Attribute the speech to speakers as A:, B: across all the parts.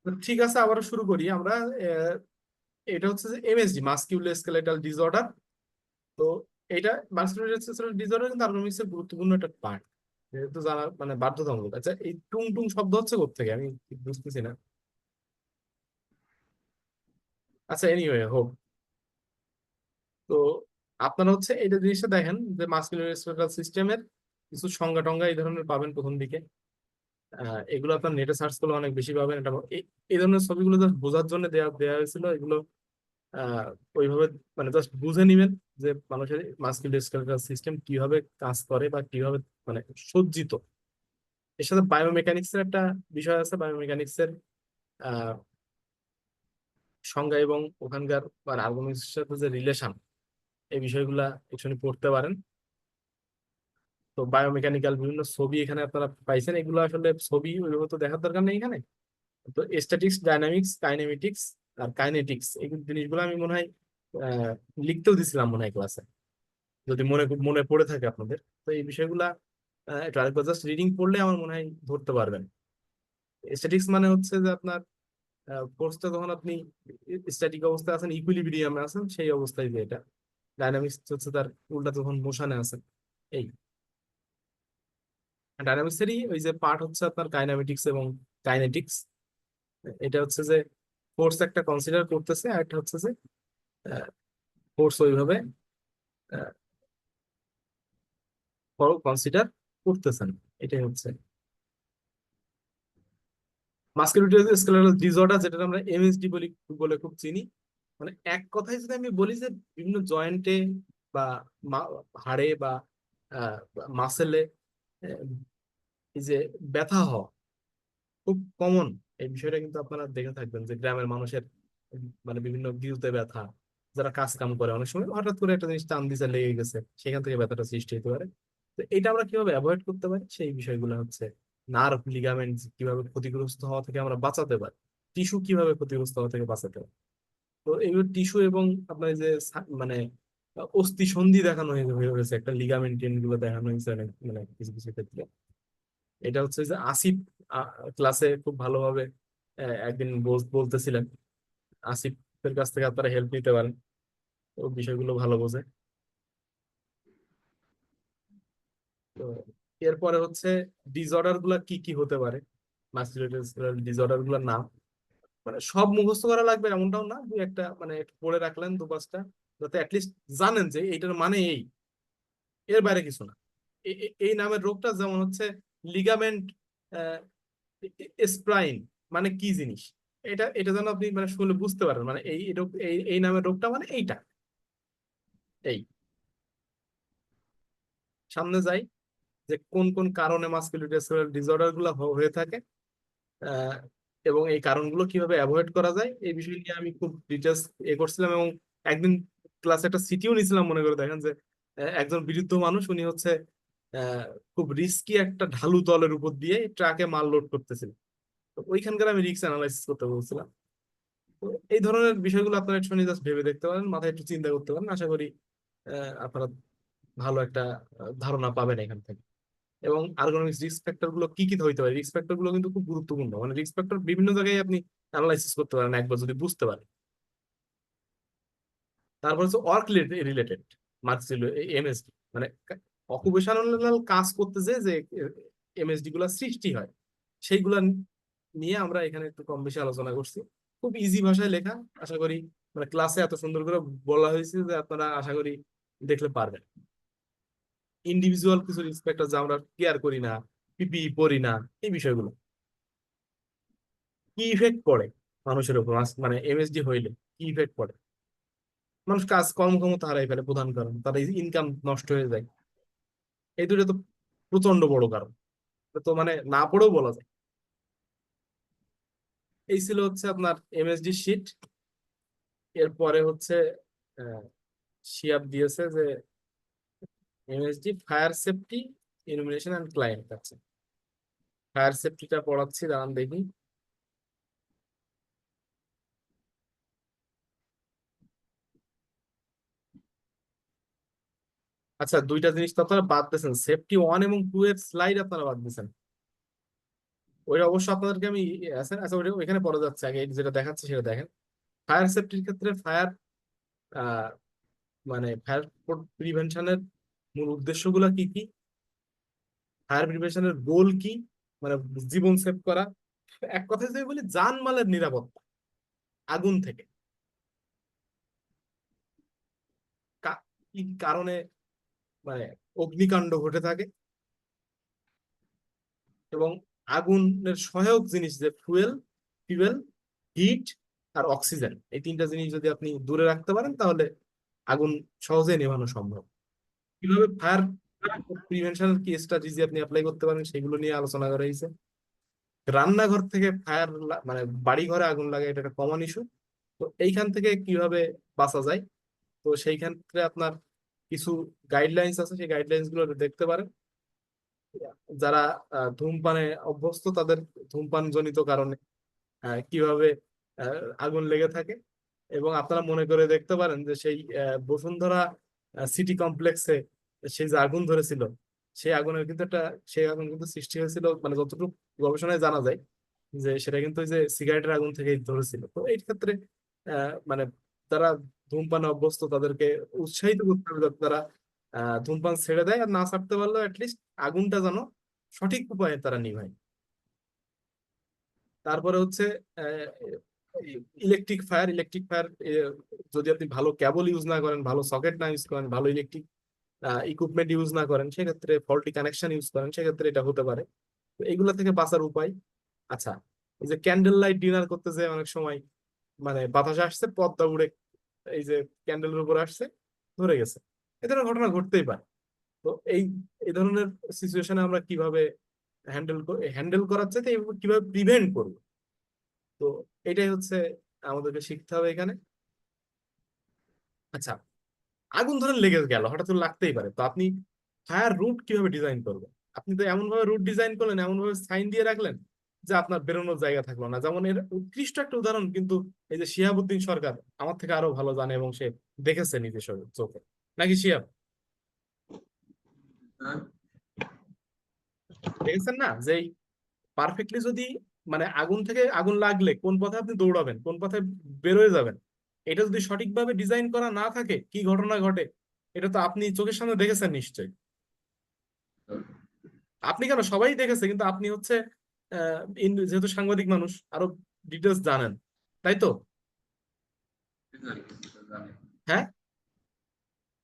A: তো ঠিক আছে, আবার শুরু করি আমরা। আহ, এটা হচ্ছে যে এমএসডি, মাসকিউলোস্কেলেটাল ডিসঅর্ডার। তো এটা মাসকিউলোস্কেলেটাল ডিসঅর্ডার কিন্তু আর্গোনমিক্সের গুরুত্বপূর্ণ একটা পার্ট, যেহেতু জানা মানে বাধ্যতামূলক। আচ্ছা, এই টুং টুং শব্দ হচ্ছে কোত্থেকে আমি ঠিক বুঝতেছি না। আচ্ছা, এনিওয়ে হোক। তো আপনারা হচ্ছে এটা জিনিসটা দেখেন যে মাসকিউলোস্কেলেটাল সিস্টেমের কিছু সংজ্ঞা টঙ্গা এই ধরনের পাবেন প্রথম দিকে। এগুলো আপনার নেটে সার্চ করলে অনেক বেশি পাবেন। এটা এই ধরনের ছবিগুলো জাস্ট বোঝার জন্য দেয়া দেওয়া হয়েছিল এগুলো। আহ ওইভাবে মানে জাস্ট বুঝে নিবেন যে মানুষের মাসকুলোস্কেলেটাল সিস্টেম কিভাবে কাজ করে বা কিভাবে মানে সজ্জিত। এর সাথে বায়োমেকানিক্স এর একটা বিষয় আছে। বায়োমেকানিক্স এর আহ সংজ্ঞা এবং ওখানকার মানে আর্গুমেন্টস এর সাথে যে রিলেশন, এই বিষয়গুলা একটু পড়তে পারেন। তো বায়োমেকানিক্যাল বিভিন্ন ছবি এখানে আপনারা পাইছেন। এগুলো আসলে ছবি ওইভাবে তো দেখার দরকার নেই এখানে। তো স্ট্যাটিক্স, ডাইনামিক্স, কাইনেমেটিক্স আর কাইনেটিক্স, এই জিনিসগুলো আমি মনে হয় আহ, লিখতেও দিছিলাম মনে হয় ক্লাসে, যদি মনে মনে পড়ে থাকে আপনাদের। তো এই বিষয়গুলা একটু আরেকবার জাস্ট রিডিং পড়লে আমার মনে হয় ধরতে পারবেন। স্ট্যাটিক্স মানে হচ্ছে যে আপনার ফোর্সটা যখন আপনি স্ট্যাটিক অবস্থায় আছেন, ইকুইলিব্রিয়ামে আছেন, সেই অবস্থায় যে এটা। ডাইনামিক্স হচ্ছে তার উল্টা, যখন মোশনে আছেন। এই ডাইনামিক্সেরই ওই যে পার্ট হচ্ছে আপনার কাইনেমেটিক্স এবং কাইনেটিক্স। এটা হচ্ছে যে ফোর্স একটা কনসিডার করতেছে, আর একটা হচ্ছে যে ফোর্স ওইভাবে কনসিডার করতেছেন। এটাই হচ্ছে মাসকুলোস্কেলেটাল ডিসঅর্ডার, যেটা আমরা এমএসডি বলি বলে খুব চিনি। মানে এক কথায় যদি আমি বলি যে বিভিন্ন জয়েন্টে বা হাড়ে বা মাসেলে এই যে ব্যথা হওয়া খুব কমন। এই বিষয়টা কিন্তু আপনারা দেখে থাকবেন যে গ্রামের মানুষের মানে বিভিন্ন গিলতে ব্যথা, যারা কাজ কাম করে অনেক সময় হঠাৎ করে একটা জিনিস টান দিছে, লেগে গেছে, সেখান থেকে ব্যথাটা সৃষ্টি হতে পারে। তো এটা আমরা কিভাবে অ্যাভয়েড করতে পারি, সেই বিষয়গুলো হচ্ছে নার্ভ লিগামেন্ট কিভাবে ক্ষতিগ্রস্ত হওয়া থেকে আমরা বাঁচাতে পারি, টিস্যু কিভাবে ক্ষতিগ্রস্ত হওয়া থেকে বাঁচাতে পারি। তো এইগুলো টিস্যু এবং আপনার এই যে মানে অস্থি সন্ধি দেখানো হয়েছে, একটা লিগামেন্ট গুলো দেখানো হয়েছে অনেক মানে কিছু কিছু ক্ষেত্রে। এটা হচ্ছে যে আসিফ ক্লাসে খুব ভালোভাবে একদিন বলতেছিলেন। আসিফের কাছ থেকে আপনারা হেল্প নিতে পারেন, ও বিষয়গুলো ভালো বোঝে। তো এরপরে হচ্ছে ডিসঅর্ডার গুলা কি কি হতে পারে, মাস্কুলোস্কেলেটাল ডিসঅর্ডার গুলোর নাম। মানে সব মুখস্থ করা লাগবে এমনটাও না, দুই একটা মানে একটু পড়ে রাখলেন দু পাঁচটা, যাতে অ্যাটলিস্ট জানেন যে এইটার মানে এই, এর বাইরে কিছু না। এই নামের রোগটা যেমন হচ্ছে লিগামেন্ট স্প্রাইন, মানে কি জিনিস, এটা এটা যেন আপনি মানে শুনলে বুঝতে পারেন, মানে এই এই রোগ, এই নামের রোগটা মানে এইটা। এই সামনে যাই যে কোন কোন কারণে মাসকুলোস্কেলেটাল ডিসঅর্ডার গুলো হয়ে থাকে, আহ, এবং এই কারণগুলো কিভাবে অ্যাভয়েড করা যায়, এই বিষয় নিয়ে আমি খুব ডিটেলস করছিলাম। এবং একদিন ক্লাসে একটা সিটিও নিয়েছিলাম। মনে করে দেখেন যে একজন বৃদ্ধ মানুষ, উনি হচ্ছে আহ, খুব রিস্কি একটা ঢালু তলের উপর দিয়ে ট্রাকে মাল লোড করতেছিল। তো ওইখানকার আমি রিস্ক অ্যানালাইসিস করতে বলছিলাম। তো এই ধরনের বিষয়গুলো আপনারা একটু জাস্ট ভেবে দেখতে পারেন, মাথায় একটু চিন্তা করতে পারেন। আশা করি আপনারা ভালো একটা ধারণা পাবেন এখান থেকে। এবং আর্গোনমিক্স রিস্ক ফ্যাক্টর গুলো কি কি হইতে পারে, রিস্ক ফ্যাক্টর গুলো কিন্তু খুব গুরুত্বপূর্ণ। মানে রিস্ক ফ্যাক্টর বিভিন্ন জায়গায় আপনি অ্যানালাইসিস করতে পারেন একবার যদি বুঝতে পারেন। তারপর হচ্ছে ওয়ার্ক রিলেটেড মার্কস, এমএসডি মানে অকুপেশনাল কাজ করতে যে এমএসডি গুলা সৃষ্টি হয়, সেইগুলা নিয়ে আমরা এখানে একটু কম বেশি আলোচনা করছি। খুব ইজি ভাষায় লেখা, আশা করি মানে ক্লাসে এত সুন্দর করে বলা হয়েছে যে আপনারা আশা করি দেখলে পারবেন। ইন্ডিভিজুয়াল কিছু রিস্ক ফ্যাক্টর যা আমরা কেয়ার করি না, পিপি পড়ি না, এই বিষয়গুলো কি ইফেক্ট পড়ে মানুষের উপর, মানে এমএসডি হইলে কি ইফেক্ট পড়ে। মানুষ কাজ কর্মক্ষমতা হারাই ফেলে, প্রধান কারণ তার ইনকাম নষ্ট হয়ে যায়। এই দুটো তো প্রচন্ড বড় কারণ, এটা তো মানে না পড়েও বলা যায়। এই ছিল হচ্ছে আপনার এমএসডি শিট। এরপরে হচ্ছে আহ, শিয়াব দিয়েছে যে MSD fire safety, illumination and client আছে। ফায়ার সেফটিটা পড়াচ্ছি, দাঁড়ান দেখি। আচ্ছা, দুইটা জিনিস তো আপনারা বাদ দিয়েছেন, সেফটি 1 এবং 2 এর স্লাইড আপনারা বাদ দিয়েছেন। ওই অবশ্য আপনাদেরকে আমি আছে, আচ্ছা ওইখানে পরে যাচ্ছে, আগে যেটা দেখাচ্ছে সেটা দেখেন। ফায়ার সেফটির ক্ষেত্রে ফায়ার মানে ফায়ার প্রিভেনশনের মূল উদ্দেশ্যগুলো কি কি, ফায়ার প্রিভেনশনের গোল কি, মানে জীবন সেভ করা, এক কথায় যদি বলি জানমালের নিরাপত্তা আগুন থেকে। কি কারণে মানে অগ্নিকাণ্ড ঘটে থাকে, এবং আগুনের সহায়ক জিনিস যে ফুয়েল, ফিউয়েল, হিট আর অক্সিজেন, এই তিনটা জিনিস যদি আপনি দূরে রাখতে পারেন তাহলে আগুন সহজে নেভানো সম্ভব। কিভাবে ফায়ার প্রিভেনশনের কি স্ট্র্যাটেজি আপনি অ্যাপ্লাই করতে পারেন সেগুলো নিয়ে আলোচনা করা হয়েছে। রান্নাঘর থেকে ফায়ার, মানে বাড়ি ঘরে আগুন লাগে, এটা একটা কমন ইস্যু। তো এইখান থেকে কিভাবে বাঁচা যায়, তো সেই ক্ষেত্রে আপনার কিছু গাইডলাইন্স আছে, সেই গাইডলাইন্স গুলো দেখতে পারেন। যারা ধূমপানে অভ্যস্ত তাদের ধূমপান জনিত কারণে কিভাবে আগুন লেগে থাকে, এবং আপনারা মনে করে দেখতে পারেন যে সেই বসুন্ধরা সিটি কমপ্লেক্সে সেই যে আগুন ধরেছিল, সেই আগুনের কিন্তু একটা, সেই আগুন কিন্তু সৃষ্টি হয়েছিল মানে যতটুকু গবেষণায় জানা যায় যে সেটা কিন্তু ওই যে সিগারেটের আগুন থেকেই ধরেছিল। তো এই ক্ষেত্রে মানে তারা ধূমপানে অভ্যস্ত তাদেরকে উৎসাহিত করতে হবে যাতে তারা ধূমপান ছেড়ে দেয়, আর না ছাড়তে পারলেও অ্যাটলিস্ট আগুনটা যেন সঠিক উপায়ে তারা নিভায়। তারপরে হচ্ছে ইলেকট্রিক ফায়ার যদি আপনি ভালো কেবল ইউজ না করেন, ভালো সকেট না ইউজ করেন, ভালো ইলেকট্রিক ইকুইপমেন্ট ইউজ না করেন, সেক্ষেত্রে ফল্টি কানেকশন ইউজ করেন, সেক্ষেত্রে এটা হতে পারে। তো এগুলো থেকে বাঁচার উপায়, আচ্ছা এই যে ক্যান্ডেল লাইট ডিনার করতে যে অনেক সময় মানে বাতাসে আসছে, পর্দা উড়ে এই যে ক্যান্ডেলের উপর আসছে, ধরে গেছে, এ ধরনের ঘটনা ঘটতেই পারে। তো এই এই ধরনের সিচুয়েশনে আমরা কিভাবে হ্যান্ডেল করার চাইতে কিভাবে প্রিভেন্ট করবো, তো এটাই হচ্ছে আমাদেরকে শিখতে হবে এখানে। আচ্ছা, আগুন ধরেন লেগে গেল, হঠাৎ করে লাগতেই পারে, তো আপনি ফায়ার রুট কিভাবে ডিজাইন করবেন? আপনি তো এমন ভাবে রুট ডিজাইন করলেন, এমন ভাবে সাইন দিয়ে রাখলেন যে আপনার বেরোনোর জায়গা থাকলো না। যেমন এর উৎকৃষ্ট একটা উদাহরণ কিন্তু এই যে শিহাবুদ্দিন সরকার আমার থেকে আরো ভালো জানে, এবং সে দেখেছে নিজের চোখে, নাকি শিহাব দেখেছেন না, যে পারফেক্টলি যদি মানে আগুন থেকে, আগুন লাগলে কোন পথে আপনি দৌড়াবেন, কোন পথে বেরোয় যাবেন, এটা যদি সঠিকভাবে ডিজাইন করা না থাকে কি ঘটনা ঘটে, এটা তো আপনি চোখের সামনে দেখেছেন নিশ্চয়ই। আপনি কেন, সবাই দেখেছে, কিন্তু আপনি হচ্ছে যেহেতু সাংবাদিক মানুষ আরো ডিটেলস জানেন, তাই তো? হ্যাঁ,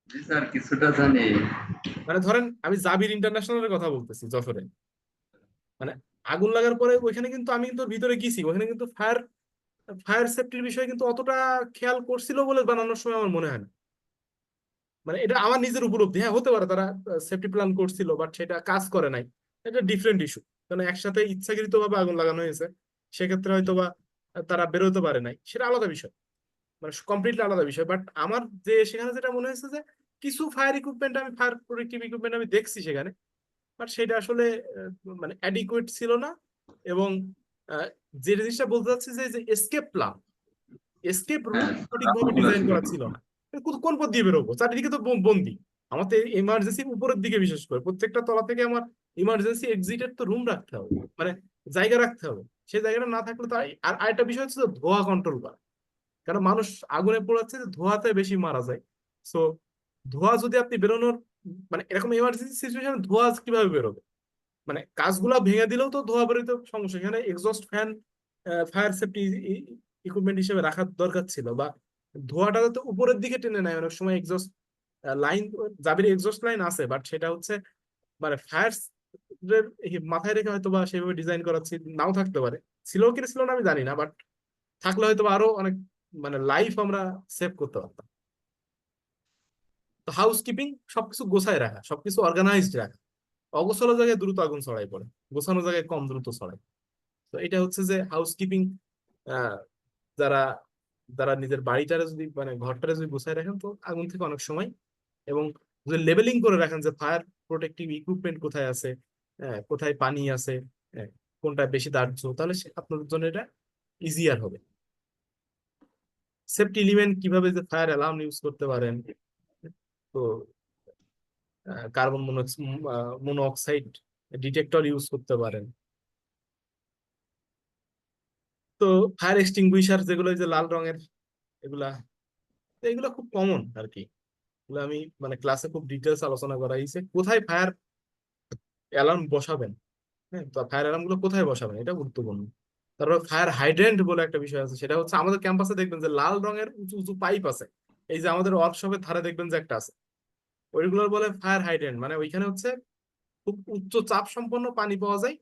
B: জি স্যার, কিছুটা জানি।
A: মানে ধরেন আমি জাবির ইন্টারন্যাশনালের কথা বলতেছি, যশোরে। মানে আগুন লাগার পরে ওইখানে কিন্তু আমি কিন্তু ওর ভিতরে গেছি, ওখানে কিন্তু ফায়ার ফায়ার সেফটির বিষয়ে কিন্তু অতটা খেয়াল করছিল বলে বানানোর সময় আমার মনে হয় না। মানে এটা আমার নিজের উপলব্ধি, হ্যাঁ হতে পারে তারা সেফটি প্ল্যান করছিল বাট সেটা কাজ করে নাই, এটা ডিফারেন্ট ইস্যু। কারণ একসাথে ইচ্ছাকৃত ভাবে আগুন লাগানো হয়েছে, সেক্ষেত্রে হয়তো বা তারা বেরোতে পারে নাই, সেটা আলাদা বিষয়, মানে কমপ্লিটলি আলাদা বিষয়। বাট আমার যে সেখানে যেটা মনে হয়েছে যে কিছু ফায়ার ইকুইপমেন্ট, আমি ফায়ার প্রোটেক্টিভ ইকুইপমেন্ট আমি দেখছি সেখানে, বাট সেটা আসলে মানে অ্যাডিকুয়েট ছিল না। এবং আহ, যে জিনিসটা বলতে চাচ্ছি যে এসকেপ প্ল্যান, এসকেপ
B: হ্যাঁ,
A: রুট সঠিকভাবে
B: রাস্তাগুলো
A: ডিজাইন
B: ছিল
A: করা
B: না।
A: ছিল না। কোন পথ দিয়ে বেরোবো, চারিদিকে তো বন্দি। আমার তো ইমার্জেন্সি উপরের দিকে, বিশেষ করে প্রত্যেকটা তলা থেকে আমার ইমার্জেন্সি এক্সিটের তো রুম রাখতে হবে, মানে জায়গা রাখতে হবে। সেই জায়গাটা না থাকলে তো আর আরেকটা বিষয় হচ্ছে যে ধোঁয়া কন্ট্রোল করা। কারণ মানুষ আগুনে পোড়াচ্ছে, যে ধোঁয়াতে বেশি মারা যায়। সো ধোঁয়া যদি আপনি বেরোনোর, মানে এরকম ইমার্জেন্সি সিচুয়েশনে ধোঁয়া কিভাবে বেরোবে, মানে কাজগুলা ভেঙে দিলেও তো ধোঁয়া বেরোতে সমস্যা। এখানে exhaust fan fire safety equipment হিসেবে রাখার দরকার ছিল, বা ধোঁয়াটা তো উপরের দিকে টেনে নেয় অনেক সময় এক্সস্ট লাইন, জাবির এক্সস্ট লাইন আছে, বাট সেটা হচ্ছে মানে ফায়ার মাথায় রেখে হয়তো বা সেভাবে ডিজাইন করা নাও থাকতে পারে, ছিল কি ছিল না আমি জানি না, বাট থাকলে হয়তো বা আরো অনেক মানে লাইফ আমরা সেভ করতে পারতাম। তো হাউস কিপিং, সবকিছু গোছায় রাখা, সবকিছু অর্গানাইজড রাখা। অগোছালো জায়গায় দ্রুত আগুন ছড়াই পড়ে, গোছানো জায়গায় কম দ্রুত ছড়ায়। তো এটা হচ্ছে যে হাউসকিপিং, যারা যারা নিজের বাড়িটারে যদি মানে ঘরটারে যদি গুছাই রাখেন তো আগুন থেকে অনেক সময়, এবং যদি লেবেলিং করে রাখেন যে ফায়ার প্রোটেক্টিভ ইকুইপমেন্ট কোথায় আছে, কোথায় পানি আছে, কোনটা বেশি দাহ্য, তাহলে আপনাদের জন্য এটা ইজিয়ার হবে। সেফটি এলিমেন্ট কিভাবে, যে ফায়ার অ্যালার্ম ইউজ করতে পারেন, তো কার্বন মনোক্সাইড ডিটেক্টর ইউজ করতে পারেন। তো ফায়ার এক্সটিংগুইশার যেগুলো এই যে লাল রঙের, এগুলা, তো এগুলো খুব কমন আর কি। এগুলো আমি মানে ক্লাসে খুব ডিটেলস আলোচনা করা হয়েছে, কোথায় ফায়ার অ্যালার্ম বসাবেন। হ্যাঁ, তো ফায়ার অ্যালার্ম গুলো কোথায় বসাবেন এটা গুরুত্বপূর্ণ। তারপর ফায়ার হাইড্রেন্ট বলে একটা বিষয় আছে, সেটা হচ্ছে আমাদের ক্যাম্পাসে দেখবেন যে লাল রঙের উঁচু উঁচু পাইপ আছে। এই যে আমাদের ওয়ার্কশপের ধারে দেখবেন যে একটা আছে, ওইগুলোর বলে ফায়ার হাইড্রেন্ট। মানে ওইখানে হচ্ছে খুব উচ্চ চাপ সম্পন্ন পানি পাওয়া যায়,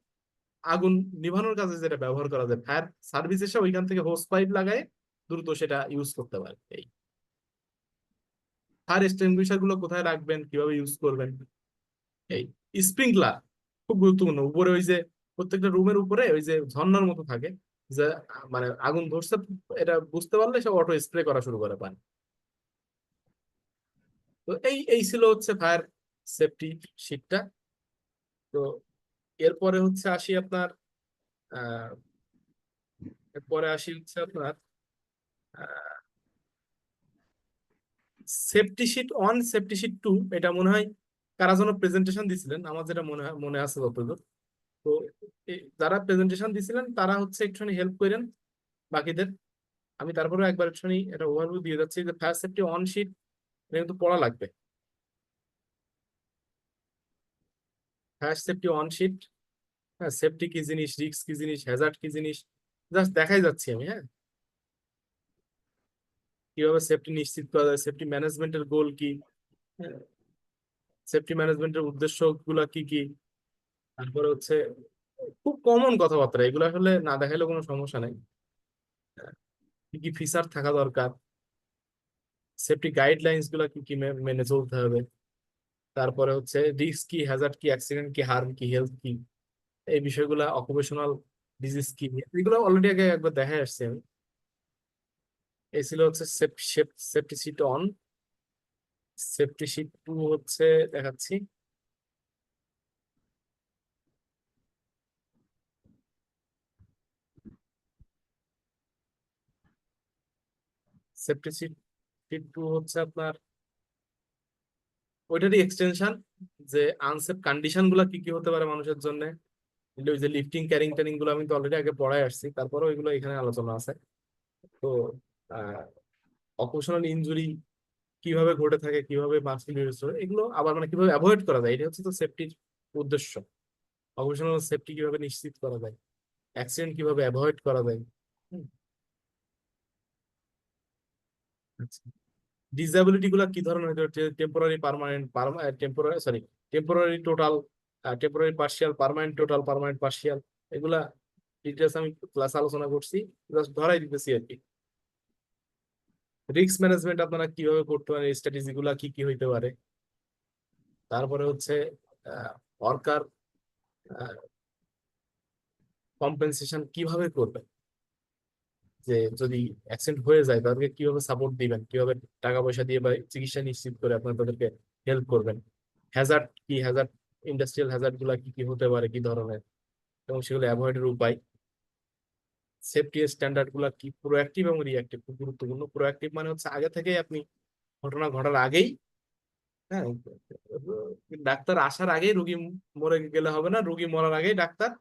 A: আগুন নিভানোর কাজে যেটা ব্যবহার করা যায়। ফায়ার সার্ভিস এসে ওইখান থেকে হোস পাইপ লাগায় দ্রুত সেটা ইউজ করতে পারে। এই ফায়ার এক্সটিংগুইশার গুলো কোথায় রাখবেন, কিভাবে ইউজ করবেন। এই স্প্রিংকলার খুব গুরুত্বপূর্ণ। উপরে ওই যে প্রত্যেকটা রুমের উপরে ওই যে ঝর্ণার মতো থাকে, যে মানে আগুন ধরছে এটা বুঝতে পারলে সে অটো স্প্রে করা শুরু করে পানি। তো এই এই ছিল হচ্ছে ফায়ার সেফটি শিটটা। তো এরপরে হচ্ছে আসি আপনার আহ এরপরে আসি হচ্ছে আপনার safety sheet one, safety sheet two. এটা মনে হয় কারা যেন প্রেজেন্টেশন দিছিলেন, আমার যেটা মনে আছে যতদূর। তো যারা প্রেজেন্টেশন দিছিলেন তারা হচ্ছে একটুখানি হেল্প করেন বাকিদের। আমি তারপরে একবার একটুখানি এটা ওভারভিউ দিয়ে যাচ্ছি যে ফায়ার সেফটি অন শিট এটা কিন্তু পড়া লাগবে। ফায়ার সেফটি অন শিট, হ্যাঁ, সেফটি কি জিনিস, রিস্ক কি জিনিস, হ্যাজার্ড কি জিনিস, জাস্ট দেখাই যাচ্ছি আমি। হ্যাঁ, কিভাবে সেফটি নিশ্চিত করা যায়, সেফটি ম্যানেজমেন্টের গোল কি, সেফটি ম্যানেজমেন্টের উদ্দেশ্য গুলা কি কি। তারপরে হচ্ছে খুব কমন কথাবার্তা, এগুলো আসলে না দেখাইলে কোনো সমস্যা নেই। কি কি ফিচার থাকা দরকার, সেফটি গাইডলাইন্স গুলা কি কি মেনে চলতে হবে। তারপরে হচ্ছে রিস্ক কি, হ্যাজার্ড কি, অ্যাক্সিডেন্ট কি, হার্ম কি, হেলথ কি, এই বিষয়গুলা, অকুপেশনাল ডিজিজ কি, এগুলো অলরেডি আগে একবার দেখে আসছি আমি। এই ছিল হচ্ছে safety sheet one. Safety sheet two হচ্ছে দেখাচ্ছি। সেফটি শিট শিট টু হচ্ছে আপনার ওইটারই এক্সটেনশন, যে আনসেফ কন্ডিশন গুলা কি কি হতে পারে মানুষের জন্য। ওই যে লিফটিং ক্যারিং ট্যারিং গুলো আমি তো অলরেডি আগে পড়ায় আসছি, তারপরে ওইগুলো এখানে আলোচনা আছে। তো অকুপেশনাল ইনজুরি কিভাবে ঘটে থাকে, কিভাবে মাস্কিং এগুলো আবার মানে কিভাবে অ্যাভয়েড করা যায়, এটা হচ্ছে তো সেফটির উদ্দেশ্য। অকুপেশনাল সেফটি কিভাবে নিশ্চিত করা যায়, অ্যাক্সিডেন্ট কিভাবে অ্যাভয়েড করা যায়। হুম, আচ্ছা। ডিসএবিলিটি গুলা কি ধরনের হতে পারে, temporary, permanent, temporary, sorry, temporary total, temporary partial, permanent total, permanent partial, এগুলা ডিটেলস আমি ক্লাস আলোচনা করছি, জাস্ট ধরাই দিতেছি আর কি। রিস্ক ম্যানেজমেন্ট আপনারা কিভাবে করতে পারেন, স্ট্র্যাটেজি গুলা কি কি হইতে পারে। তারপরে হচ্ছে ওয়ার্কার কম্পেনসেশন কিভাবে করবেন, যে যদি অ্যাক্সিডেন্ট হয়ে যায় তাদেরকে কিভাবে সাপোর্ট দিবেন, কিভাবে টাকা পয়সা দিয়ে বা চিকিৎসা নিশ্চিত করে আপনারা তাদেরকে হেল্প করবেন। হ্যাজার্ড কি, হ্যাজার্ড, ইন্ডাস্ট্রিয়াল হ্যাজার্ড গুলা কি কি হতে পারে, কি ধরনের, এবং সেগুলো অ্যাভয়েডের উপায়। সেফটি স্ট্যান্ডার্ড গুলা কি, প্রোঅ্যাক্টিভ এবং রিঅ্যাক্টিভ খুব গুরুত্বপূর্ণ। প্রোঅ্যাক্টিভ মানে হচ্ছে আগে থেকে আপনি, ঘটনা ঘটার আগেই, হ্যাঁ, ডাক্তার আসার আগেই রুগী মরে গেলে হবে না, রুগী মরার আগেই ডাক্তার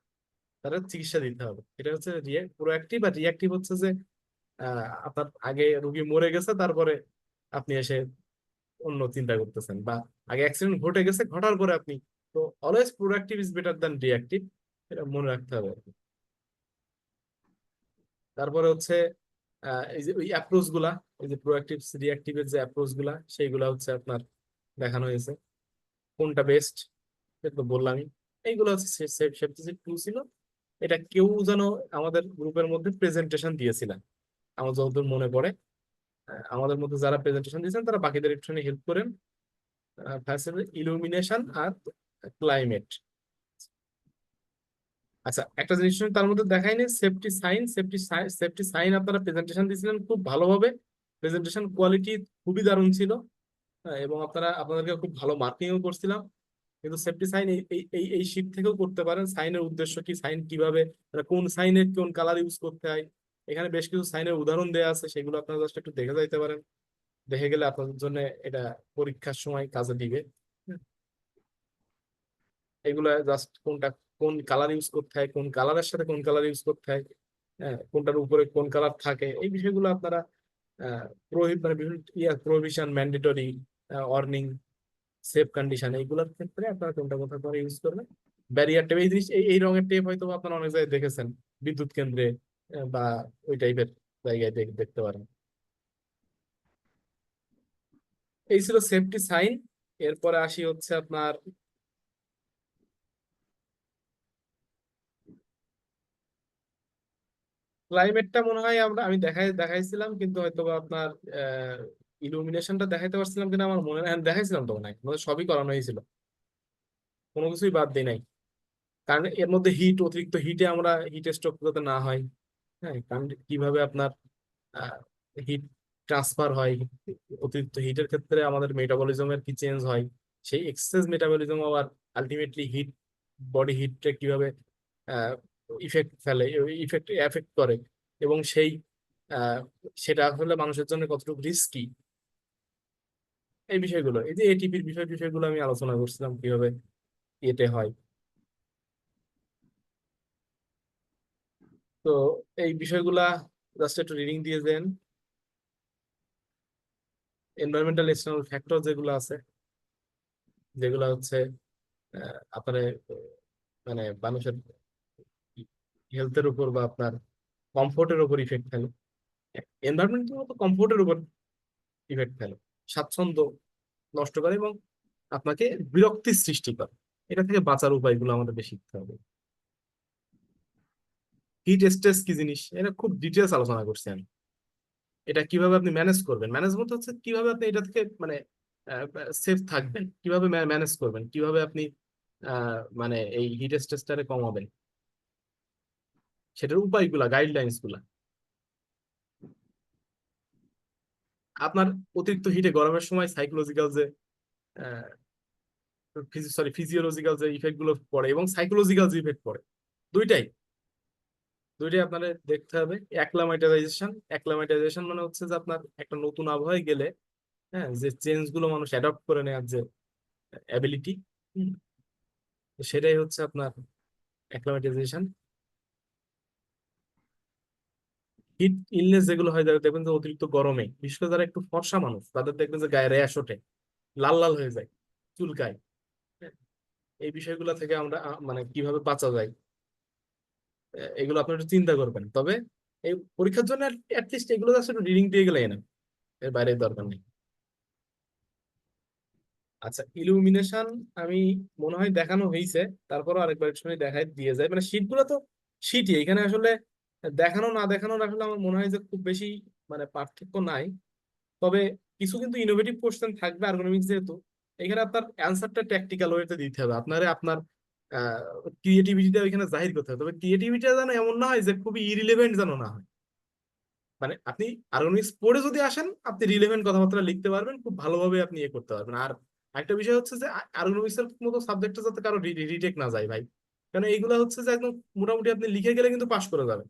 A: তারা চিকিৎসা দিতে হবে। এটা হচ্ছে প্রোঅ্যাক্টিভ। আর রিঅ্যাক্টিভ হচ্ছে যে আপনার আগে রুগী মরে গেছে, তারপরে আপনি এসে অন্য চিন্তা করতেছেন, বা আগে অ্যাক্সিডেন্ট ঘটে গেছে, ঘটার পরে আপনি, তো always productive is better than reactive, এটা মনে রাখতে হবে আর কি। তারপরে হচ্ছে এই যে ওই অ্যাপ্রোচ গুলা, এই যে প্রোঅ্যাক্টিভ রিঅ্যাক্টিভের যে অ্যাপ্রোচ গুলা, সেইগুলা হচ্ছে আপনার দেখানো হয়েছে, কোনটা বেস্ট সেটা তো বললামই। এইগুলো হচ্ছে সেফটি টু ছিল। এটা কেউ যেন আমাদের গ্রুপের মধ্যে প্রেজেন্টেশন দিয়েছিলেন, আমার যতদূর মনে পড়ে। আমাদের মধ্যে যারা প্রেজেন্টেশন দিয়েছেন তারা বাকিদের একটুখানি হেল্প করেন। ইলুমিনেশন আর ক্লাইমেট। আচ্ছা, একটা জিনিস তার মধ্যে দেখায়নি, সেফটি সাইন। সেফটি সাইন আপনারা প্রেজেন্টেশন দিয়েছিলেন খুব ভালোভাবে, প্রেজেন্টেশন কোয়ালিটি খুবই দারুণ ছিল। এবং আপনারা আপনাদেরকে খুব ভালো মার্কিংও করছিলাম। কিন্তু সেফটি সাইন এই এই এই এই শীট থেকেও করতে পারেন। সাইনের উদ্দেশ্য কি, সাইন কিভাবে, মানে কোন সাইনের কোন কালার ইউজ করতে হয়, এখানে বেশ কিছু সাইনের উদাহরণ দেওয়া আছে, সেগুলো আপনারা জাস্ট একটু দেখে যাইতে পারেন। দেখে গেলে আপনাদের জন্য এটা পরীক্ষার সময় কাজে দিবে। হুম, এগুলা জাস্ট কোনটা, কোন কালার ইউজ করতে হয়, কোন কালারের সাথে কোন কালার ইউজ করতে হয়, হ্যাঁ, কোনটার উপরে কোন কালার থাকে, এই বিষয়গুলো আপনারা মানে বিভিন্ন provision, mandatory, warning, safe condition, এইগুলোর ক্ষেত্রে আপনারা কোনটা কোনটা করে ইউজ করবেন। ব্যারিয়ার টেপ, এই জিনিস এই রঙের টেপ হয়তো আপনারা অনেক জায়গায় দেখেছেন, বিদ্যুৎ কেন্দ্রে বা ওই টাইপের জায়গায় দেখতে পারেন। এই ছিল সেফটি সাইন। এরপরে আসি হচ্ছে আপনার ক্লাইমেটটা, মনে হয় আমি দেখাইছিলাম, কিন্তু হয়তো বা আপনার ইলুমিনেশনটা দেখাইতে পারছিলাম কিনা আমার মনে হয়, দেখাইছিলাম তো মনে হয়, আমাদের সবই করানো হয়েছিল, কোনো কিছুই বাদ দেই নাই। কারণ এর মধ্যে অতিরিক্ত হিটে আমরা হিট স্ট্রোক যাতে না হয়, হ্যাঁ, কারণ কিভাবে আপনার হিট ট্রান্সফার হয়, অতিরিক্ত হিটের ক্ষেত্রে আমাদের মেটাবলিজমের কি চেঞ্জ হয়, সেই এক্সেস মেটাবলিজম আবার আলটিমেটলি হিট, বডি হিটটা কিভাবে ইফেক্ট ফেলে, ইফেক্ট এফেক্ট করে, এবং আহ, সেটা আসলে মানুষের জন্য কতটুকু রিস্কি, এই বিষয়গুলো, এই যে এটিপির বিষয়গুলো আমি আলোচনা করছিলাম কিভাবে এতে হয়। তো এই বিষয়গুলা জাস্ট একটু রিডিং দিয়ে দেন। এনভায়রনমেন্টাল এক্সটার্নাল ফ্যাক্টর যেগুলো আছে, যেগুলো হচ্ছে আপনার মানে মানুষের হেলথের উপর বা আপনার কমফোর্টের উপর ইফেক্ট ফেলে, এনভায়রনমেন্ট মতো কমফোর্টের উপর ইফেক্ট ফেলে, স্বাচ্ছন্দ্য নষ্ট করে এবং আপনাকে বিরক্তির সৃষ্টি করে। এটা থেকে বাঁচার উপায়গুলো আমাদের বেশি শিখতে হবে। হিট স্ট্রেস কি জিনিস, এটা খুব ডিটেলস আলোচনা করছি আমি। এটা কিভাবে আপনি ম্যানেজ করবেন, ম্যানেজমেন্ট হচ্ছে কিভাবে আপনি এটা থেকে মানে সেফ থাকবেন, কিভাবে ম্যানেজ করবেন, কিভাবে আপনি মানে এই হিট স্ট্রেসটারে কমাবেন, সেটার উপায়গুলা, গাইডলাইন্স গুলা। আপনার অতিরিক্ত হিটে গরমের সময় সাইকোলজিক্যাল যে ফিজিওলজিক্যাল যে ইফেক্ট গুলো পড়ে এবং সাইকোলজিক্যাল যে ইফেক্ট পড়ে, দুইটাই দুইটাই আপনাদের দেখতে হবে। অ্যাক্লামাইটাইজেশন মানে হচ্ছে যে আপনার একটা নতুন আবহাওয়ায় গেলে, হ্যাঁ, যে চেঞ্জ গুলো মানুষ অ্যাডপ্ট করে নেওয়ার যে অ্যাবিলিটি, সেটাই হচ্ছে আপনার অ্যাক্লামাইটাইজেশন। হিট ইলনেস যেগুলো হয়, যারা দেখবেন যে অতিরিক্ত গরমে, বিশেষ করে যারা একটু ফর্সা মানুষ, তাদের দেখবেন যে গায়ে র্যাশ ওঠে, লাল লাল হয়ে যায়, চুলকায়। হ্যাঁ, এই বিষয়গুলো থেকে আমরা মানে কিভাবে বাঁচা যায়, এগুলো আপনি একটু চিন্তা করবেন। তবে এই পরীক্ষার জন্য অ্যাটলিস্ট এগুলো জাস্ট একটু রিডিং দিয়ে গেলে না, এর বাইরে দরকার নেই। আচ্ছা, ইলুমিনেশন আমি মনে হয় দেখানো হয়েছে, তারপরও আরেকবার একটু সময় দেখাই দিয়ে যায়, মানে শীট গুলো তো শীটই, এখানে আসলে দেখানো না দেখানোর আসলে আমার মনে হয় যে খুব বেশি মানে পার্থক্য নাই। তবে কিছু কিন্তু ইনোভেটিভ কোশ্চেন থাকবে আর্গোনমিক্স যেহেতু, এখানে আপনার অ্যান্সারটা ট্যাকটিক্যাল ওয়েতে দিতে হবে, আপনারে আপনার ক্রিয়েটিভিটিটা ওইখানে জাহির করতে হবে। তবে ক্রিয়েটিভিটিটা যেন এমন না হয় যে খুবই ইরিলেভেন্ট যেন না হয়, মানে আপনি আর্গোনমিক্স পড়ে যদি আসেন, আপনি রিলেভেন্ট কথাবার্তা লিখতে পারবেন, খুব ভালোভাবে আপনি ইয়ে করতে পারবেন। আর একটা বিষয় হচ্ছে যে আর্গোনমিক্স এর মতো সাবজেক্টে যাতে কারো রিটেক না যায় ভাই, কারণ এইগুলো হচ্ছে যে একদম মোটামুটি আপনি লিখে গেলে কিন্তু পাশ করে যাবেন।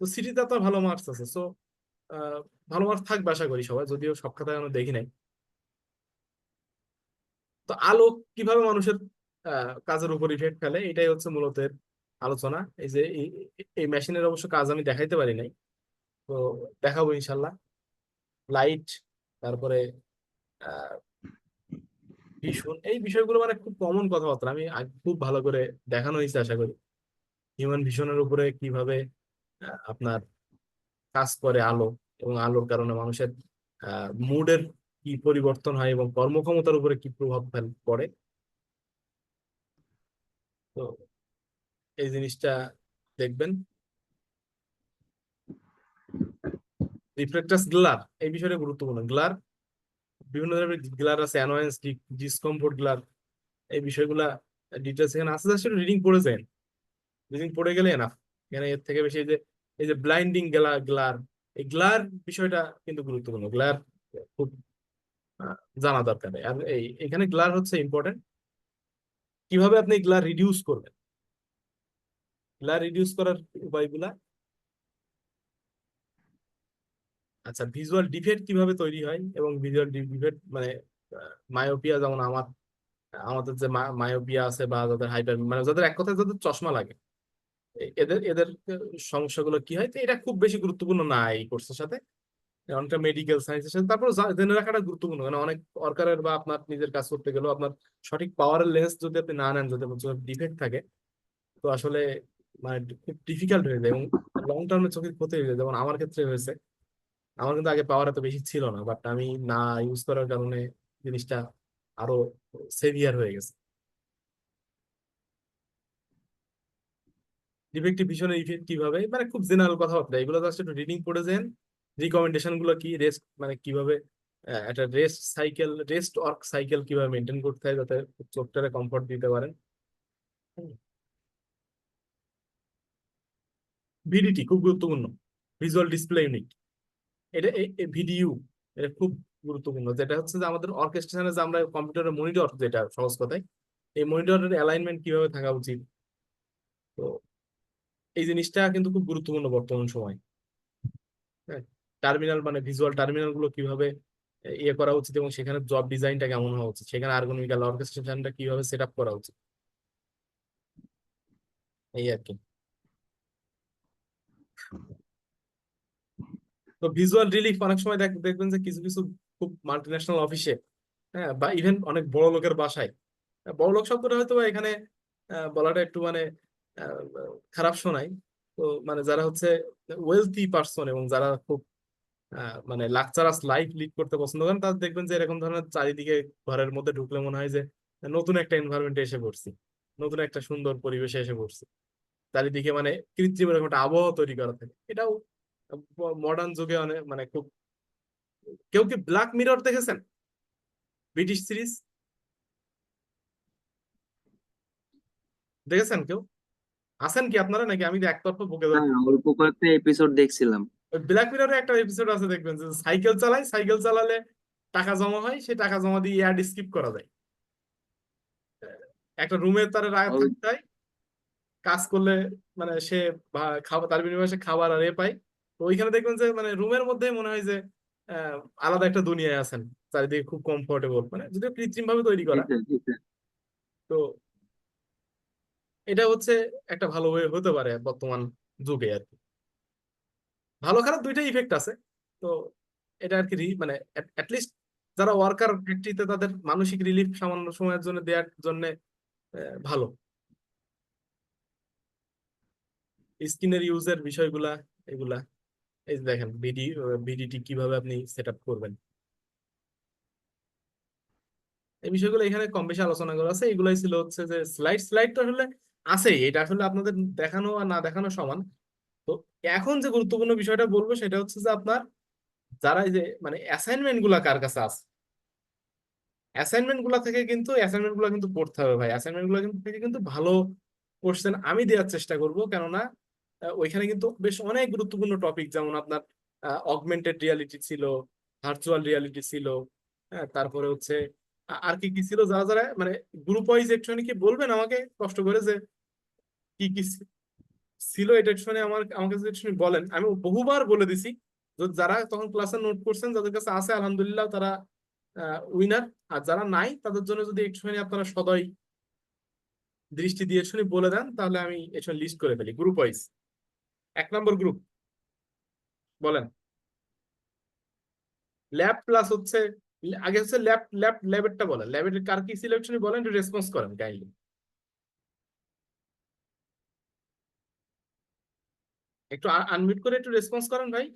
A: তো সিটিতে তো ভালো মার্কস আছে, সো ভালো মার্কস থাকবে আশা করি সবাই, যদিও সব খাতায় আমি দেখি নাই। তো আলো কিভাবে মানুষের কাজের উপর ইফেক্ট ফেলে, এটাই হচ্ছে মূলত এর আলোচনা। এই যে এই মেশিনের অবশ্য কাজ আমি দেখাইতে পারি নাই, তো দেখাবো ইনশাল্লাহ। লাইট, তারপরে ভীষণ, এই বিষয়গুলো মানে খুব কমন কথাবার্তা, আমি খুব ভালো করে দেখানো হয়েছে আশা করি। হিউম্যান ভিশনের উপরে কিভাবে আপনার কাজ করে আলো, এবং আলোর কারণে মানুষের মুডের কি পরিবর্তন হয় এবং কর্মক্ষমতার উপরে কি প্রভাব পড়ে। তো এই জিনিসটা দেখবেন। রিফ্লেক্টাস গ্লার, এই বিষয়টা গুরুত্বপূর্ণ। গ্লার, বিভিন্ন ধরনের গ্লার আছে, অ্যানোয়েন্স, ডিসকমফোর্ট গ্লার, এই বিষয়গুলা ডিটেলস এখানে আছে, জাস্ট রিডিং পড়ে যায়, রিডিং পড়ে গেলে এনাফ। এখানে এর থেকে বেশি এই যে ব্লাইন্ডিং গ্লার, এই গ্লার বিষয়টা কিন্তু গুরুত্বপূর্ণ। গ্লার খুব জানা দরকার। আর এখানে গ্লার হচ্ছে ইম্পর্টেন্ট, কিভাবে আপনি গ্লার রিডিউস করবেন, গ্লার রিডিউস করার উপায়গুলা। আচ্ছা, ভিজুয়াল ডিফেক্ট কিভাবে তৈরি হয়, এবং ভিজুয়াল ডিফেক্ট মানে মায়োপিয়া, যেমন আমাদের যে মায়োপিয়া আছে, বা যাদের হাইপার, মানে যাদের এক কথায় যাদের চশমা লাগে, এদের এদের সমস্যাগুলো কি হয়, তো এটা খুব বেশি গুরুত্বপূর্ণ না এই কোর্সের সাথে, অনেকটা মেডিকেল সায়েন্সের সাথে। তারপর জেনে রাখাটা গুরুত্বপূর্ণ, কারণ অনেক ওয়ার্কারের বা আপনার নিজের কাজ করতে গেলেও আপনার সঠিক পাওয়ারের লেন্স যদি আপনি না নেন, যদি ডিফেক্ট থাকে, তো আসলে মানে খুব ডিফিকাল্ট হয়ে যায় এবং লং টার্মে চোখের ক্ষতি হয়ে যায়, যেমন আমার ক্ষেত্রে হয়েছে। আমার কিন্তু আগে পাওয়ার এত বেশি ছিল না, বাট আমি না ইউজ করার কারণে জিনিসটা আরো সেভিয়ার হয়ে গেছে। ডিফেক্টিভ ভিশনের ইফেক্ট কিভাবে, মানে খুব জেনারেল কথাবার্তা, এগুলো জাস্ট একটু রিডিং পড়ে যান। রিকমেন্ডেশন গুলো কি, রেস্ট মানে কিভাবে একটা রেস্ট ওয়ার্ক সাইকেল কিভাবে মেনটেন করতে হয় যাতে চোখটারে কমফর্ট দিতে পারেন। ভিডিটি খুব গুরুত্বপূর্ণ, ভিজুয়াল ডিসপ্লে ইউনিট। এটা ভিডিইউ, এটা খুব গুরুত্বপূর্ণ, যেটা হচ্ছে যে আমাদের অর্কেস্ট্রেশনে যে আমরা কম্পিউটারের মনিটর, যেটা সহজ কথায় এই মনিটরের অ্যালাইনমেন্ট কিভাবে থাকা উচিত। তো এই জিনিসটা কিন্তু খুব গুরুত্বপূর্ণ বর্তমান সময়। হ্যাঁ, টার্মিনাল মানে ভিজুয়াল টার্মিনাল গুলো কিভাবে ইয়ে করা উচিত, এবং সেখানে জব ডিজাইনটা কেমন হওয়া উচিত, সেখানে আর্গোনমিক্যাল অর্কেস্ট্রেশনটা কিভাবে সেট আপ করা উচিত, এই আর কি। তো ভিজুয়াল রিলিফ অনেক সময় দেখবেন যে কিছু কিছু খুব মাল্টিন্যাশনাল অফিসে, হ্যাঁ, বা ইভেন অনেক বড় লোকের বাসায়, বড় লোক শব্দটা হয়তো বা এখানে বলাটা একটু মানে আহ, খারাপ শোনায়। তো মানে যারা হচ্ছে ওয়েলথি পার্সন এবং যারা খুব মানে লাক্সারাস লাইফ লিড করতে পছন্দ করেন, তাদের দেখবেন যে এরকম ধরনের চারিদিকে ঘরের মধ্যে ঢুকলে মনে হয় যে নতুন একটা এনভায়রনমেন্টে এসে পড়ছি, নতুন একটা সুন্দর পরিবেশে এসে পড়ছি। চারিদিকে মানে কৃত্রিম এরকম একটা আবহাওয়া তৈরি করা থাকে, এটাও মডার্ন যুগে অনেক মানে খুব। কেউ কি ব্ল্যাক মিরর দেখেছেন, ব্রিটিশ সিরিজ দেখেছেন কেউ? আছেন কি আপনারা, নাকি আমি একতরফা বকে
C: হ্যাঁ,
A: যাচ্ছি?
C: অল্প কয়েকটা এপিসোড দেখছিলাম।
A: ওই ব্ল্যাক মিররে একটা এপিসোড আছে, দেখবেন যে সাইকেল চালায়, সাইকেল চালালে টাকা জমা হয়, সেই টাকা জমা দিয়ে এয়ার স্কিপ করা যায়। একটা রুমে তার
C: ওই
A: থাকতে হয়, কাজ করলে মানে সে খাবার, তার বিনিময়ে সে খাবার আর এ পায়। তো ওইখানে দেখবেন যে মানে রুমের মধ্যে মনে হয় যে আহ, আলাদা একটা দুনিয়ায় আছেন, চারিদিকে খুব কমফোর্টেবল, মানে যদিও কৃত্রিম ভাবে তৈরি করা।
C: সেটাই সেটাই।
A: তো এটা হচ্ছে একটা ভালো ওয়ে হতে পারে বর্তমান যুগে আর কি। ভালো খারাপ দুইটাই ইফেক্ট আছে। তো এটা আর কি মানে লিস্ট যারা ওয়ার্কার ফ্যাক্টরিতে, তাদের মানসিক রিলিফ সামান্য সময়ের জন্য দেওয়ার জন্য ভালো। স্কিনের ইউজের বিষয়গুলা, এগুলা এই যে দেখেন ভিডিটি কিভাবে আপনি সেট আপ করবেন, এই বিষয়গুলো এখানে কম বেশি আলোচনা করা আছে। এগুলাই ছিল হচ্ছে যে স্লাইড তো আসলে আছেই, এটা আসলে আপনাদের দেখানো আর না দেখানো সমান। তো এখন যে গুরুত্বপূর্ণ বিষয়টা বলবো সেটা হচ্ছে যে আপনার যারা এই যে মানে অ্যাসাইনমেন্ট গুলা কার কাছে আছে, অ্যাসাইনমেন্ট গুলো কিন্তু পড়তে হবে ভাই। অ্যাসাইনমেন্ট গুলো কিন্তু থেকে কিন্তু ভালো কোশ্চেন আমি দেওয়ার চেষ্টা করব, কেননা ওইখানে কিন্তু বেশ অনেক গুরুত্বপূর্ণ টপিক, যেমন আপনার অগমেন্টেড রিয়ালিটি ছিল, ভার্চুয়াল রিয়ালিটি ছিল, হ্যাঁ, তারপরে হচ্ছে আর কি কি ছিল, যারা যারা মানে গ্রুপ ওয়াইজ একটুখানি কি বলবেন আমাকে কষ্ট করে যে কি কি ছিল, এটা একটুখানি আমাকে যদি একটুখানি বলেন, আমি বহুবার বলে দিছি। যারা তখন ক্লাসে নোট করছেন, যাদের কাছে আছে আলহামদুলিল্লাহ তারা উইনার। আর যারা নাই তাদের জন্য যদি একটুখানি আপনারা সদয় দৃষ্টি দিয়ে শুনে বলে দেন, তাহলে আমি এসব লিস্ট করে ফেলি গ্রুপ ওয়াইজ। 1 নম্বর গ্রুপ বলেন, ল্যাব প্লাস হচ্ছে, আগে হচ্ছে ল্যাবেরটা বলেন, ল্যাবের কার কি সিলেকশন বলেন, একটু রেসপন্স করেন কাইন্ডলি। একটু আনমিউট করে একটু রেসপন্স করেন ভাই।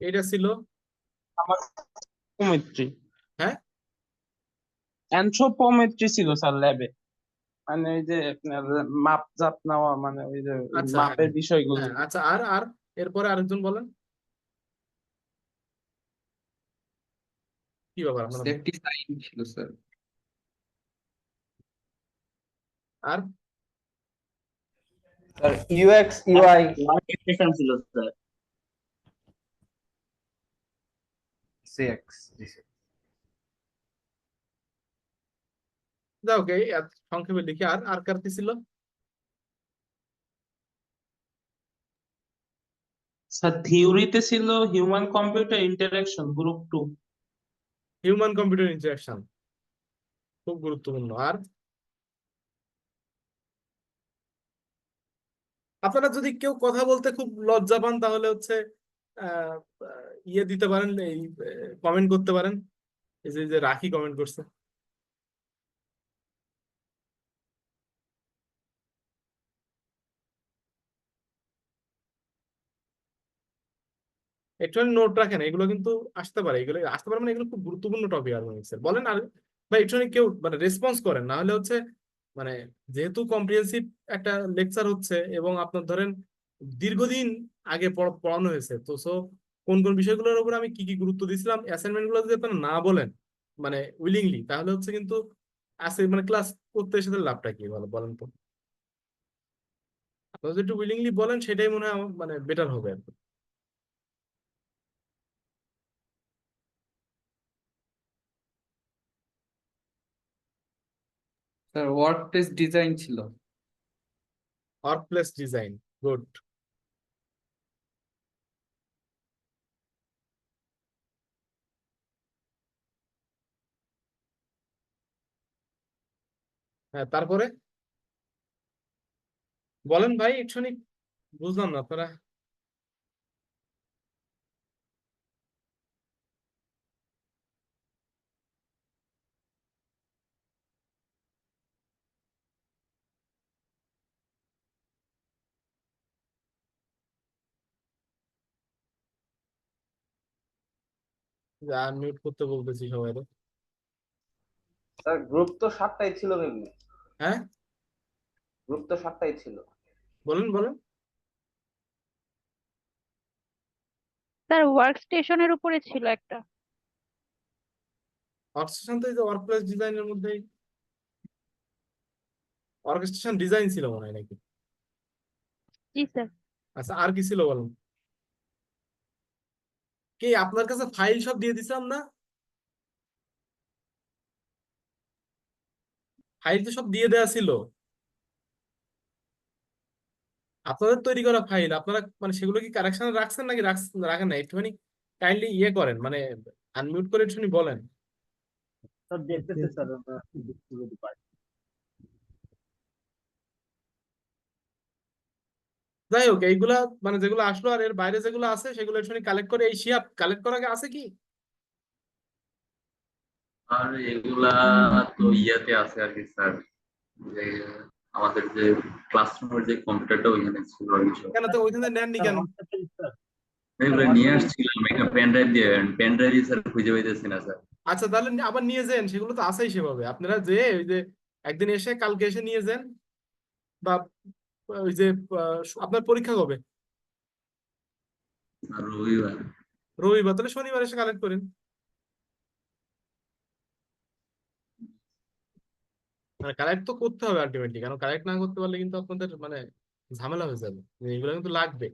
A: এটা ছিল,
D: আমার অ্যানথ্রোপোমেট্রি।
A: হ্যাঁ
D: অ্যানথ্রোপোমেট্রি ছিল স্যার ল্যাবে, মানে ওই যে আপনার মাপ জাপ নেওয়া, মানে ওই যে ওই
A: আচ্ছা, হ্যাঁ
D: মাপের
A: হ্যাঁ
D: বিষয়গুলো।
A: হ্যাঁ, আচ্ছা, আর এরপরে আরেকজন বলেন, কি ব্যাপার আপনারা
B: সেফটি সাইন ছিল স্যার।
A: আর
E: স্যার ইউএক্স ইউআই
F: ওয়ার্ক ছিল স্যার।
E: সিএক্স।
A: যাও, ওকে, সংক্ষেপে লিখি। আর আর কার কি ছিল?
D: স্যার থিওরিতে ছিল human computer interaction group 2।
A: Human computer interaction খুব গুরুত্বপূর্ণ। আর আপনারা যদি কেউ কথা বলতে খুব লজ্জা পান তাহলে হচ্ছে আহ ইয়ে দিতে পারেন, এই কমেন্ট করতে পারেন। এই যে রাখি কমেন্ট করছে। একটুখানি নোট রাখেন, এগুলো কিন্তু আসতে পারে, এগুলো আসতে পারে, মানে এগুলো খুব গুরুত্বপূর্ণ টপিক আর্গোমিক্সের। বলেন আর, বা একটুখানি কেউ মানে রেসপন্স করেন, না হলে হচ্ছে মানে যেহেতু কম্প্রিহেন্সিভ একটা লেকচার হচ্ছে এবং আপনার ধরেন দীর্ঘদিন আগে পড়ানো হয়েছে, তো সো কোন কোন বিষয়গুলোর উপর আমি কি কি গুরুত্ব দিয়েছিলাম, অ্যাসাইনমেন্ট গুলো যদি আপনারা না বলেন মানে উইলিংলি, তাহলে হচ্ছে কিন্তু আছে মানে ক্লাস করতে এসে তাহলে লাভটা কি, ভালো বলেন তো। আপনারা যদি একটু উইলিংলি বলেন সেটাই মনে হয় মানে বেটার হবে আর কি।
E: স্যার ওয়ার্ক প্লেস ডিজাইন ছিল।
A: Work place design, good. হ্যাঁ, তারপরে বলেন ভাই একটুখানি, বুঝলাম না আপনারা। মিউট করতে বলতেছি সবাই।
G: স্যার গ্রুপ তো 7টাই ছিল মেবি।
A: হ্যাঁ,
G: গ্রুপ তো 7টাই ছিল।
A: বলেন বলেন।
H: স্যার ওয়ার্ক স্টেশনের উপরে ছিল একটা।
A: ওয়ার্কস্টেশন তো এই যে ওয়ার্ক প্লেস ডিজাইনের মধ্যেই ওয়ার্কস্টেশন ডিজাইন ছিল মনে হয় নাকি?
H: জি স্যার।
A: আচ্ছা, আর কি ছিল বলেন। কি আপনার কাছে ফাইল সব দিয়ে দিছিলাম না? ফাইল তো সব দিয়ে দেওয়া ছিল, আপনাদের তৈরি করা ফাইল। আপনারা মানে সেগুলো কি কারেকশনে রাখছেন নাকি রাখেন না? একটুখানি কাইন্ডলি ইয়ে করেন, মানে আনমিউট করে একটুখানি বলেন।
F: স্যার দেখতেছে স্যার, আমরা যদি পাই।
A: যাই হোক, এইগুলা মানে যেগুলো আসলো আর এর বাইরে যেগুলো আছে সেগুলো একটুখানি কালেক্ট করে, এই শিয়াপ কালেক্ট করা আছে কি?
B: আর এগুলা তো ইয়াতে আছে আর কি স্যার, যে আমাদের যে ক্লাসরুমের যে কম্পিউটারটা ওইখানে ছিল আর কিছু।
A: কেন তো ওইখানে নেননি
F: স্যার
A: কেন?
F: হোয়াটসঅ্যাপে স্যার,
B: এগুলো নিয়ে আসছিলাম একটা পেন ড্রাইভ দিয়ে, পেন ড্রাইভই স্যার খুঁজে পাইতেছি না স্যার।
A: আচ্ছা, তাহলে আবার নিয়ে যান, সেগুলো তো আছেই সেভাবে। আপনারা যে ওই যে একদিন এসে কালকে এসে নিয়ে যান, বা ওই যে আপনার পরীক্ষা কবে?
B: আর রবিবার।
A: রবিবার, তাহলে শনিবার এসে কালেক্ট করেন। মানে কালেক্ট তো করতে হবে আলটিমেটলি, কারণ কালেক্ট না করতে পারলে কিন্তু আপনাদের মানে ঝামেলা হয়ে যাবে, যে এগুলো কিন্তু লাগবে,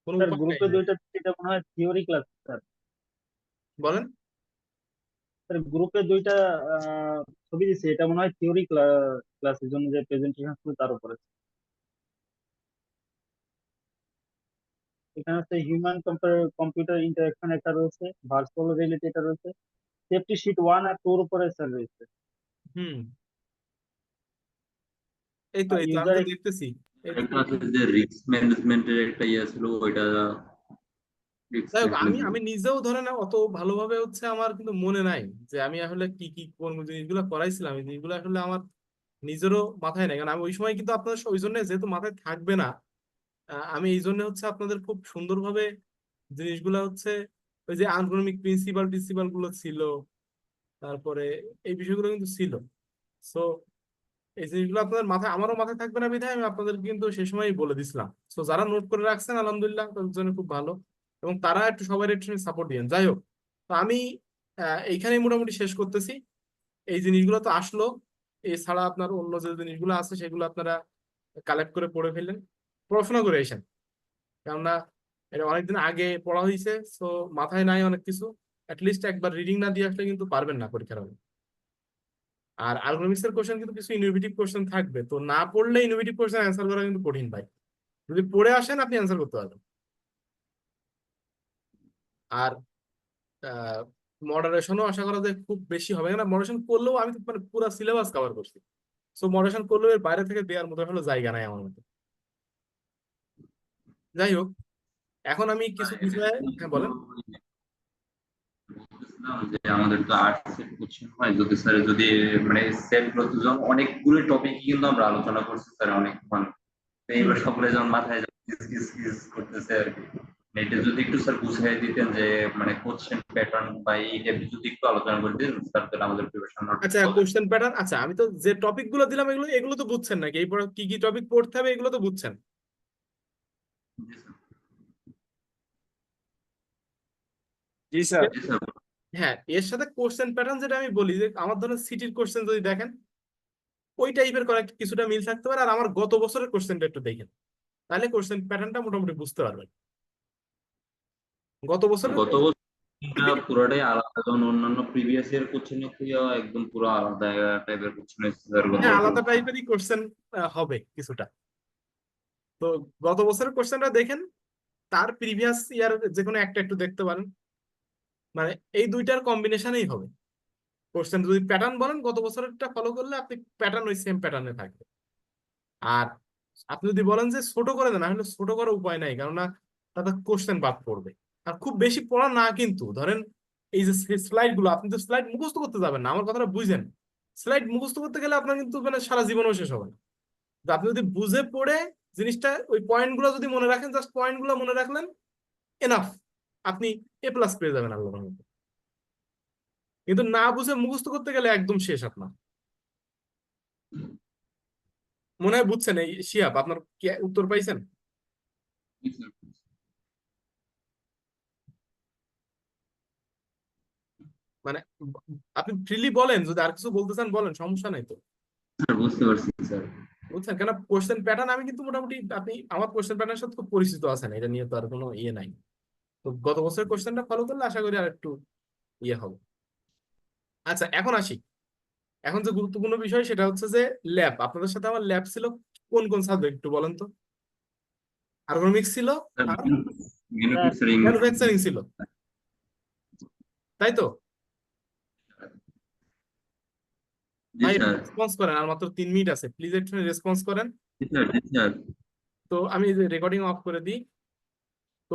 A: কোনো
F: স্যার
A: উপায় নাই।
F: গ্রুপে দুইটা এটা মনে হয় থিওরি ক্লাস স্যার।
A: বলেন।
F: স্যার গ্রুপে দুইটা আহ, ছবি দিছে, এটা মনে হয় থিওরি ক্লাসের জন্য যে প্রেজেন্টেশন ছিল তার উপরে। এখানে হচ্ছে হিউম্যান কম্পিউটার ইন্টারাকশন একটা রয়েছে, ভার্চুয়াল রিয়েলিটি এটা রয়েছে, সেফটি শিট 1 আর 2 এর উপরে স্যার রয়েছে।
A: হুম, এই তো আমি
F: ইউজার
A: তো দেখতেছি। এই তো
B: একটা আছে যে রিস্ক ম্যানেজমেন্টের একটা ইয়ে ছিল, ওইটা রিস্ক
A: যাই হোক, আমি আমি
B: ম্যানেজমেন্ট।
A: নিজেও ধরেন অত ভালোভাবে হচ্ছে আমার কিন্তু মনে নাই যে আমি আসলে কি কি কোন জিনিসগুলো করাইছিলাম। এই জিনিসগুলো আসলে আমার নিজেরও মাথায় নাই, কারণ আমি ওই সময় কিন্তু আপনাদের ওই জন্য যেহেতু মাথায় থাকবে না, আমি এই জন্য হচ্ছে আপনাদের খুব সুন্দরভাবে জিনিসগুলো হচ্ছে ওই যে আনকোনমিক প্রিন্সিপাল টিন্সিপাল গুলো ছিল, তারপরে এই বিষয়গুলো কিন্তু ছিল। সো এই জিনিসগুলো আপনাদের মাথায়, আমারও মাথায় থাকবে না বিধায় আমি আপনাদের কিন্তু সে সময়ই বলে দিছিলাম। সো যারা নোট করে রাখছেন আলহামদুলিল্লাহ, তাদের জন্য খুব ভালো, এবং তারা একটু সবাই একটু সাপোর্ট দিন। যাই হোক, তো আমি এইখানেই মোটামুটি শেষ করতেছি। এই জিনিসগুলো তো আসলো, এছাড়া আপনার অন্য যে জিনিসগুলো আছে সেগুলো আপনারা কালেক্ট করে পড়ে ফেললেন, পড়াশোনা করে এসেন, কেননা এটা অনেকদিন আগে পড়া হয়েছে। সো মাথায় নাই অনেক কিছু, লিস্ট একবার রিডিং না দিয়ে আসলে কিন্তু পারবেন না পরীক্ষার হলে। আর অ্যালগোরিথমিক্স এর কোশ্চেন কিন্তু কিছু ইনোভেটিভ কোশ্চেন থাকবে, তো না পড়লে ইনোভেটিভ কোশ্চেন অ্যান্সার করা কিন্তু কঠিন ভাই। যদি পড়ে আসেন আপনি অ্যান্সার করতে পারবেন। আর মডারেশনও আশা করা যায় খুব বেশি হবে না, মডারেশন করলেও আমি তো মানে পুরো সিলেবাস কভার করছি, সো মডারেশন করলেও এর বাইরে থেকে দেওয়ার মতো হলো জায়গা নাই আমার মতো। যাই হোক, এখন আমি কিছু বিষয়ে, হ্যাঁ বলেন।
B: বলতেছিলাম যে আমাদের তো আর্টস এর কোশ্চেন হয়, যদি স্যার যদি মানে সেট প্রতিজন অনেকগুলো টপিক কিন্তু আমরা আলোচনা করছি স্যার অনেকক্ষণ, তো এইবার সকলে যখন মাথায় কিস করতেছে আর কি, এটা যদি একটু স্যার বুঝিয়ে দিতেন যে মানে কোশ্চেন প্যাটার্ন বা এই টাইপের যদি একটু আলোচনা করে দিতেন স্যার, তাহলে আমাদের প্রিপারেশন
A: আচ্ছা, কোশ্চেন প্যাটার্ন, আচ্ছা আমি তো যে টপিক গুলো দিলাম এগুলো এগুলো তো বুঝছেন নাকি? এই পরে কি কি টপিক পড়তে হবে এগুলো তো বুঝছেন?
D: জি স্যার।
B: জি স্যার।
A: হ্যাঁ, এর সাথে কোশ্চেন প্যাটার্ন যেটা আমি বলি যে আমার ধরেন সিটির কোশ্চেন যদি দেখেন ওই টাইপের করা কিছুটা মিল থাকতে পারে, আর আমার গত বছরের কোশ্চেনটা একটু দেখেন, তাহলে কোশ্চেন প্যাটার্নটা মোটামুটি বুঝতে পারবেন। গত বছরের
B: গত বছর পুরোটাই আলাদা, যেমন অন্যান্য প্রিভিয়াস ইয়ার কোশ্চেনের থেকে একদম পুরো আলাদা টাইপের কোশ্চেন এসেছে স্যার গত
A: হ্যাঁ,
B: বছর।
A: আলাদা টাইপেরই কোশ্চেন হবে কিছুটা। তো গত বছরের কোশ্চেনটা দেখেন, তার প্রিভিয়াস ইয়ার যে কোনো একটা একটু দেখতে পারেন, মানে এই দুইটার কম্বিনেশনেই হবে কোশ্চেন। যদি প্যাটার্ন বলেন গত বছরেরটা ফলো করলে আপনি প্যাটার্ন ওই সেম প্যাটার্নে থাকবে। আর আপনি যদি বলেন যে ছোট করে দেন, আসলে ছোট করার উপায় নাই, কেননা তাতে কোশ্চেন বাদ পড়বে। আর খুব বেশি পড়া না কিন্তু, ধরেন এই যে স্লাইড গুলো, আপনি তো স্লাইড মুখস্থ করতে যাবেন না, আমার কথাটা বুঝেন। স্লাইড মুখস্থ করতে গেলে আপনার কিন্তু মানে সারা জীবনও শেষ হবে না। তো আপনি যদি বুঝে পড়ে জিনিসটা ওই পয়েন্ট গুলো যদি মনে রাখেন, জাস্ট পয়েন্ট গুলো মনে রাখলেন, এনাফ, আপনি A+ পেয়ে যাবেন আল্লাহর রহমতে। কিন্তু না বুঝে মুখস্থ করতে গেলে একদম শেষ আপনার। মনে হয় বুঝছেন এই শিহাব, আপনার কি উত্তর পাইছেন?
B: জি স্যার।
A: মানে আপনি ফ্রিলি বলেন, যদি আর কিছু বলতে চান বলেন, সমস্যা নাই তো।
B: স্যার বুঝতে পারছি স্যার।
A: বুঝছেন, কেন কোশ্চেন প্যাটার্ন আমি কিন্তু মোটামুটি, আপনি আমার কোশ্চেন প্যাটার্নের সাথে খুব পরিচিত আছেন, এটা নিয়ে তো আর কোনো ইয়ে নাই। তো গত বছরের কোশ্চেনটা ফলো করলে আশা করি আর একটু ইয়ে হবে। আচ্ছা, এখন আসি, এখন যে গুরুত্বপূর্ণ বিষয় সেটা হচ্ছে যে ল্যাব। আপনাদের সাথে আমার ল্যাব ছিল কোন কোন সাবজেক্ট একটু বলেন তো? আর্গোনমিক্স ছিল, আর ম্যানুফ্যাকচারিং ছিল, তাই তো?
B: জি
A: ভাই
B: স্যার।
A: রেসপন্স করেন, আর মাত্র 3 মিনিট আছে, প্লিজ একটু রেসপন্স করেন।
B: জি স্যার। জি স্যার।
A: তো আমি রেকর্ডিং অফ করে দিই।